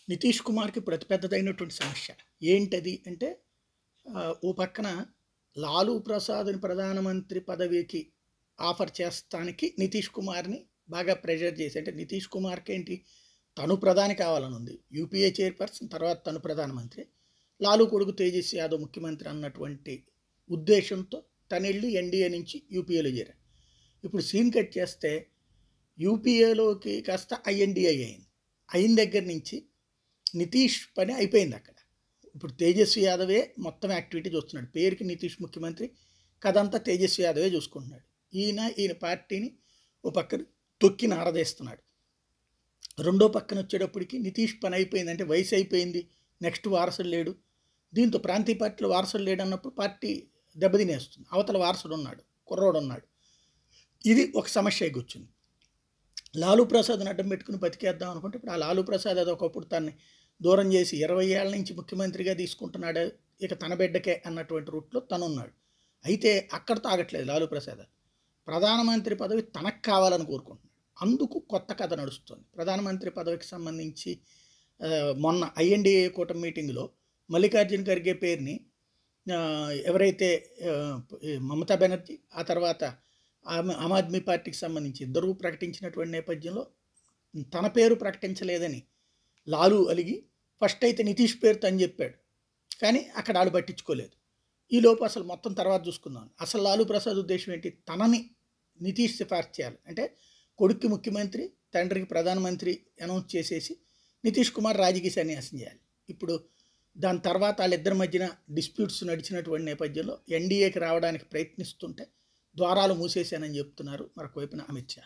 నితీష్ కుమార్కి ఇప్పుడు అతి పెద్దదైనటువంటి సమస్య ఏంటది అంటే ఓ పక్కన లాలూ ప్రసాద్ని ప్రధానమంత్రి పదవికి ఆఫర్ చేస్తానికి నితీష్ కుమార్ని బాగా ప్రెషర్ చేసి అంటే నితీష్ కుమార్కి ఏంటి తను ప్రధాని కావాలని ఉంది యూపీఏ చైర్పర్సన్ తర్వాత తను ప్రధానమంత్రి లాలూ కొడుకు తేజస్వి యాదవ్ ముఖ్యమంత్రి అన్నటువంటి ఉద్దేశంతో తను వెళ్ళి ఎన్డీఏ నుంచి యూపీఏలో చేరారు. ఇప్పుడు సీన్ కట్ చేస్తే యూపీఏలోకి కాస్త ఐఎన్డీఏ అయింది. అయిన దగ్గర నుంచి నితీష్ పని అయిపోయింది అక్కడ. ఇప్పుడు తేజస్వి యాదవే మొత్తం యాక్టివిటీ చూస్తున్నాడు. పేరుకి నితీష్ ముఖ్యమంత్రి, కదంతా తేజస్వి యాదవే చూసుకుంటున్నాడు. ఈయన పార్టీని ఓ పక్కన తొక్కి నారదేస్తున్నాడు. రెండో పక్కన వచ్చేటప్పటికి నితీష్ పని అయిపోయింది, అంటే వయసు అయిపోయింది, నెక్స్ట్ వారసుడు లేడు. దీంతో ప్రాంతీయ పార్టీలో వారసుడు లేడు అన్నప్పుడు పార్టీ దెబ్బతినేస్తుంది. అవతల వారసుడు ఉన్నాడు, కుర్రోడు ఉన్నాడు. ఇది ఒక సమస్య కూర్చుంది. లాలూ ప్రసాద్ని అడ్డం పెట్టుకుని బతికేద్దాం అనుకుంటే ఇప్పుడు ఆ లాలూ ప్రసాద్ అది ఒకప్పుడు తన్ని దూరం చేసి 20 ఏళ్ళ నుంచి ముఖ్యమంత్రిగా తీసుకుంటున్నాడు, ఇక తన బిడ్డకే అన్నటువంటి రూట్లో తనున్నాడు. అయితే అక్కడితో ఆగట్లేదు. లాలూ ప్రసాద్ ప్రధానమంత్రి పదవి తనకు కావాలని కోరుకుంటున్నాడు. అందుకు కొత్త కథ నడుస్తుంది. ప్రధానమంత్రి పదవికి సంబంధించి మొన్న ఐఎన్డీఏ కూటమి మీటింగ్లో మల్లికార్జున ఖర్గే పేరుని ఎవరైతే మమతా బెనర్జీ ఆ తర్వాత ఆమ్ ఆద్మీ పార్టీకి సంబంధించి ఇద్దరూ ప్రకటించినటువంటి నేపథ్యంలో తన పేరు ప్రకటించలేదని లాలూ అలిగి ఫస్ట్ అయితే నితీష్ పేరు తను చెప్పాడు, కానీ అక్కడ ఆడు పట్టించుకోలేదు. ఈలోపు అసలు మొత్తం తర్వాత చూసుకుందాం. అసలు లాలూ ప్రసాద్ ఉద్దేశం ఏంటి, తనని నితీష్ సిఫార్సు చేయాలి అంటే కొడుక్కి ముఖ్యమంత్రి, తండ్రికి ప్రధానమంత్రి అనౌన్స్ చేసేసి నితీష్ కుమార్ రాజకీయ సన్యాసం చేయాలి. ఇప్పుడు దాని తర్వాత వాళ్ళిద్దరి మధ్యన డిస్ప్యూట్స్ నడిచినటువంటి నేపథ్యంలో ఎన్డీఏకి రావడానికి ప్రయత్నిస్తుంటే ద్వారాలు మూసేశానని చెప్తున్నారు మరొక వైపున అమిత్ షా.